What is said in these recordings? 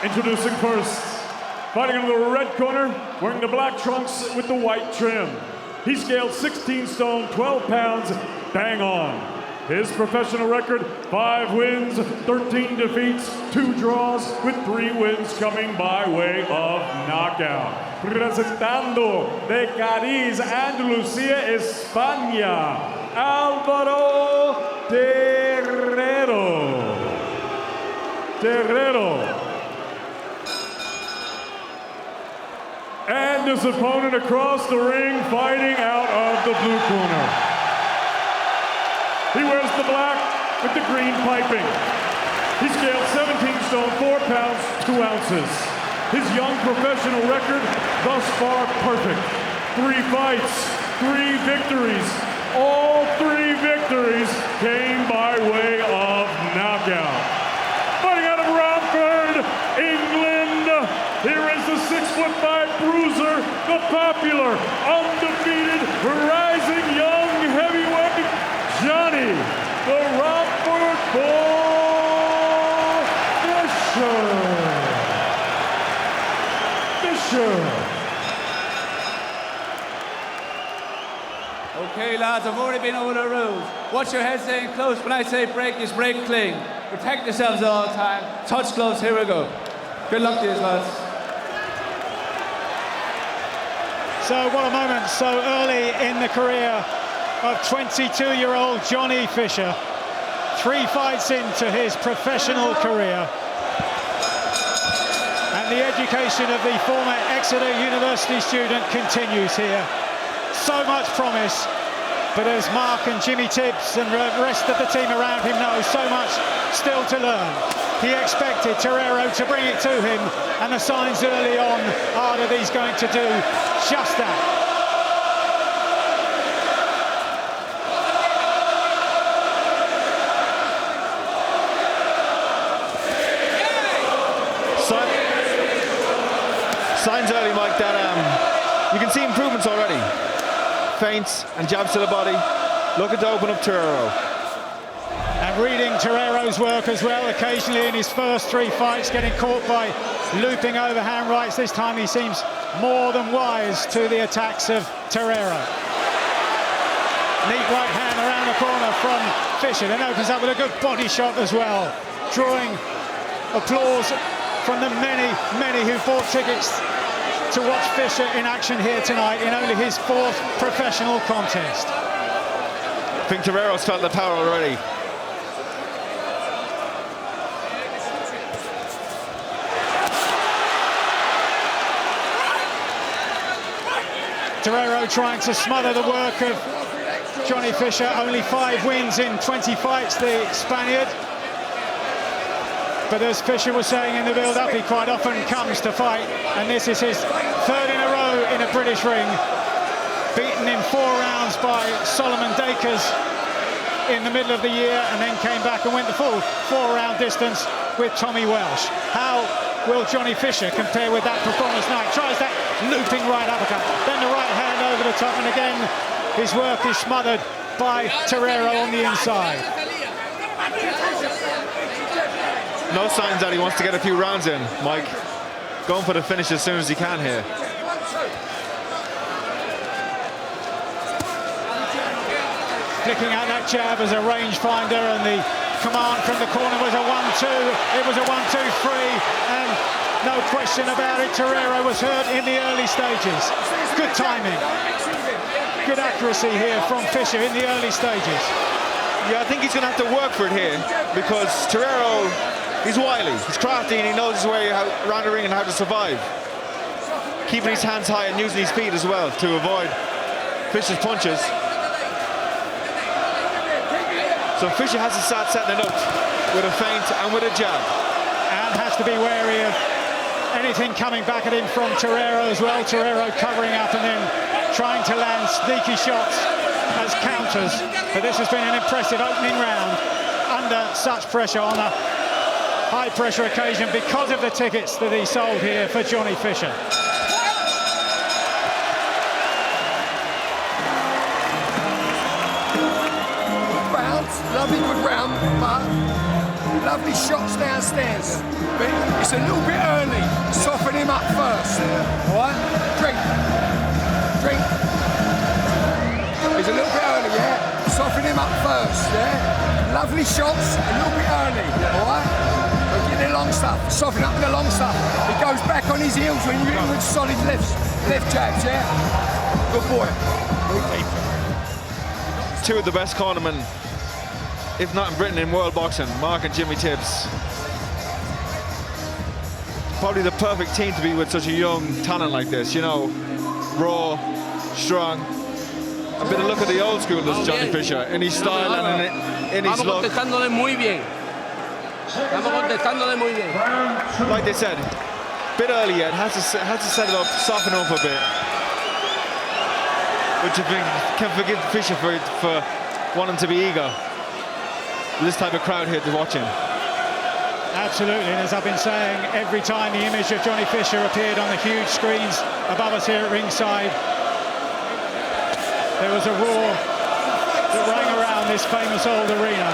Introducing first, fighting in the red corner, wearing the black trunks with the white trim. He scaled 16 stone, 12 pounds, bang on. His professional record, 5 wins, 13 defeats, 2 draws, with 3 wins coming by way of knockout. Presentando de Cádiz, Andalucía, España, Alvaro Terrero. And his opponent across the ring, fighting out of the blue corner. He wears the black with the green piping. He scaled 17 stone, 4 pounds, 2 ounces. His young professional record, thus far perfect. 3 fights, 3 victories. All 3 victories came by way of knockout. Fighting out of Romford, England, here is the 6'5" bruiser, the popular, undefeated, rising young heavyweight, Johnny, the Romford Bull Fisher. Okay, lads, I've already been over the rules. Watch your head staying close. When I say break, you break clean. Protect yourselves all the time. Touch gloves, here we go. Good luck to you, lads. So what a moment so early in the career of 22-year-old Johnny Fisher. 3 fights into his professional career. And the education of the former Exeter University student continues here. So much promise, but as Mark and Jimmy Tibbs and the rest of the team around him know, so much still to learn. He expected Terrero to bring it to him, and the signs early on are that he's going to do just that. Signs early, Mike, that you can see improvements already. Feints and jabs to the body, looking to open up Terrero. And reading Terrero's work as well, occasionally in his first 3 fights, getting caught by looping overhand rights. This time he seems more than wise to the attacks of Terrero. Neat right hand around the corner from Fisher, then opens up with a good body shot as well, drawing applause from the many who bought tickets to watch Fisher in action here tonight in only his 4th professional contest. I think Terrero's felt the power already. Terrero trying to smother the work of Johnny Fisher. Only 5 wins in 20 fights, the Spaniard. But as Fisher was saying in the build-up, he quite often comes to fight, and this is his 3rd in a row in a British ring. Beaten in 4 rounds by Solomon Dakers in the middle of the year, and then came back and went the full 4-round distance with Tommy Welsh. How will Johnny Fisher compare with that performance tonight? Tries that looping right uppercut, then the right hand over the top, and again his work is smothered by Terrero on the inside. No signs that he wants to get a few rounds in, Mike. Going for the finish as soon as he can here. Flicking out that jab as a rangefinder, and the command from the corner was a 1-2. It was a 1-2-3, and no question about it, Terrero was hurt in the early stages. Good timing. Good accuracy here from Fisher in the early stages. Yeah, I think he's going to have to work for it here, because Terrero, he's wily, he's crafty, and he knows his way around the ring and how to survive. Keeping his hands high and using his feet as well to avoid Fisher's punches. So Fisher has to start setting it up with a feint and with a jab. And has to be wary of anything coming back at him from Terrero as well. Terrero covering up and then trying to land sneaky shots as counters. But this has been an impressive opening round under such pressure on a high-pressure occasion because of the tickets that he sold here for Johnny Fisher. Rounds, lovely good round, but Lovely shots downstairs. But it's a little bit early. Soften him up first. All right? Drink. It's a little bit early, yeah? Soften him up first, yeah? Lovely shots, a little bit early, all right? But get the long stuff, soften up the long stuff. He goes back on his heels when you hit him with solid left jabs, yeah? Good boy. Two of the best cornermen, if not in Britain, in world boxing, Mark and Jimmy Tibbs. Probably the perfect team to be with such a young talent like this, you know, raw, strong. A bit of look at the old school, does Johnny Fisher, in his style and in his look. Contestándole muy bien. Estamos contestándole muy bien. Like they said, a bit early yet, has to set it up, soften up a bit. Which you can forgive Fisher for wanting to be eager. This type of crowd here to watch him. Absolutely, and as I've been saying, every time the image of Johnny Fisher appeared on the huge screens above us here at ringside, there was a roar that rang around this famous old arena.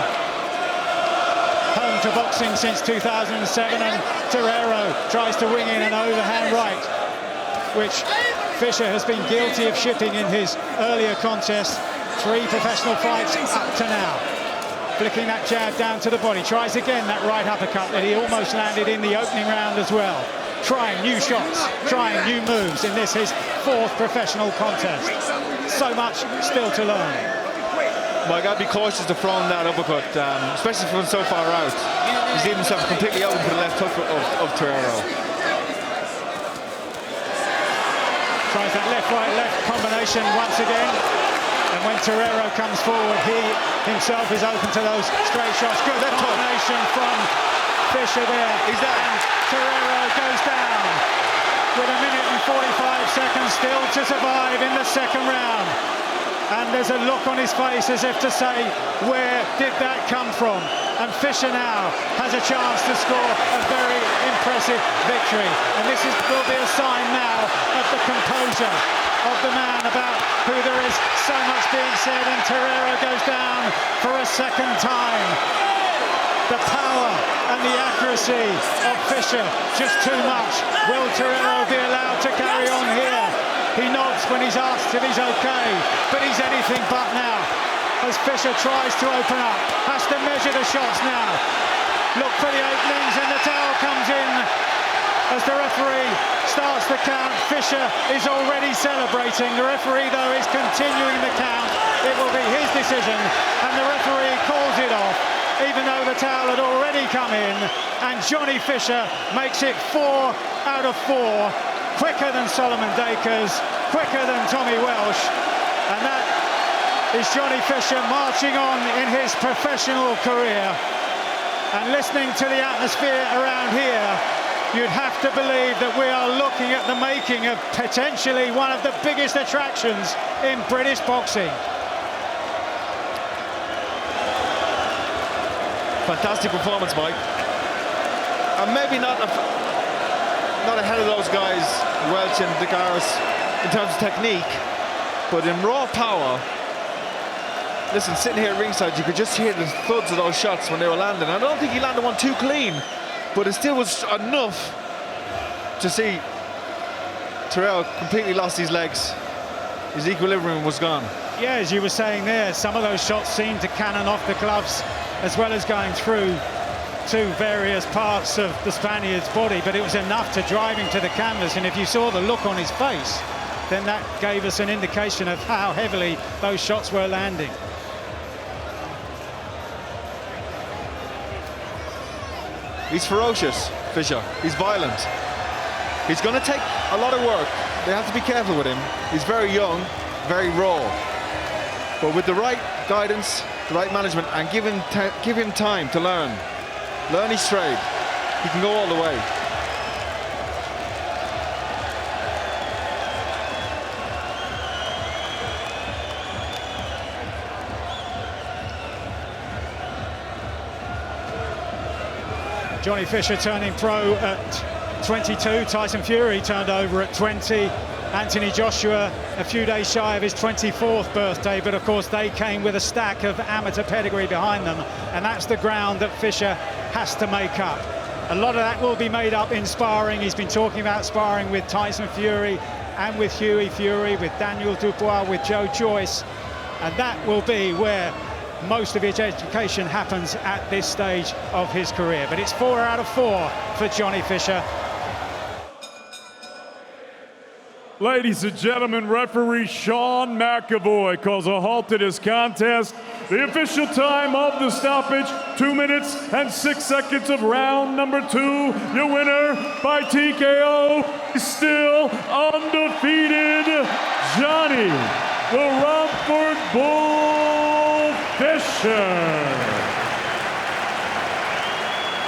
Home to boxing since 2007, and Terrero tries to wing in an overhand right, which Fisher has been guilty of shipping in his earlier contests. 3 professional fights up to now. Flicking that jab down to the body, tries again that right uppercut that he almost landed in the opening round as well. Trying new shots, trying new moves in this his 4th professional contest. So much still to learn. Well, I got to be cautious to throw that uppercut, especially from so far out. He's leaving himself completely open for the left hook of Terrero. Tries that left-right-left combination once again. And when Terrero comes forward, he himself is open to those straight shots. Good combination from Fisher there. He's there. And Terrero goes down with 1 minute and 45 seconds still to survive in the 2nd round. And there's a look on his face as if to say, where did that come from? And Fisher now has a chance to score a very impressive victory. And this will be a sign now of the composure of the man about who there is so much being said, and Terrero goes down for a 2nd time. The power and the accuracy of Fisher, just too much. Will Terrero be allowed to carry on here? He nods when he's asked if he's okay, but he's anything but now. As Fisher tries to open up, has to measure the shots now. Look for the openings, and the towel comes in. As the referee starts the count, Fisher is already celebrating. The referee, though, is continuing the count. It will be his decision, and the referee calls it off, even though the towel had already come in. And Johnny Fisher makes it 4 out of 4. Quicker than Solomon Dakers, quicker than Tommy Welsh. And that is Johnny Fisher marching on in his professional career. And listening to the atmosphere around here, you'd have to believe that we are looking at the making of potentially one of the biggest attractions in British boxing. Fantastic performance, Mike. And maybe not ahead of those guys, Welch and Dagaris, in terms of technique, but in raw power. Listen, sitting here at ringside, you could just hear the thuds of those shots when they were landing. I don't think he landed one too clean, but it still was enough to see Terrero completely lost his legs. His equilibrium was gone. Yeah, as you were saying there, some of those shots seemed to cannon off the gloves as well as going through to various parts of the Spaniard's body, but it was enough to drive him to the canvas. And if you saw the look on his face, then that gave us an indication of how heavily those shots were landing. He's ferocious, Fisher. He's violent. He's going to take a lot of work. They have to be careful with him. He's very young, very raw. But with the right guidance, the right management, and give him time to learn his trade, he can go all the way. Johnny Fisher turning pro at 22. Tyson Fury turned over at 20. Anthony Joshua a few days shy of his 24th birthday, but of course they came with a stack of amateur pedigree behind them, and that's the ground that Fisher has to make up. A lot of that will be made up in sparring. He's been talking about sparring with Tyson Fury and with Hughie Fury, with Daniel Dubois, with Joe Joyce, and that will be where most of his education happens at this stage of his career. But it's 4 out of 4 for Johnny Fisher. Ladies and gentlemen, referee Sean McAvoy calls a halt to this contest. The official time of the stoppage, 2 minutes and 6 seconds of round number 2. Your winner by TKO, still undefeated, Johnny the Romford Bull Fisher.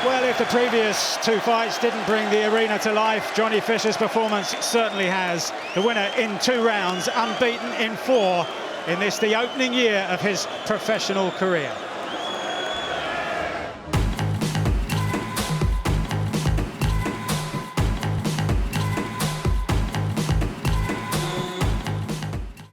Well, if the previous 2 fights didn't bring the arena to life, Johnny Fisher's performance certainly has. The winner in 2 rounds, unbeaten in 4 in this, the opening year of his professional career.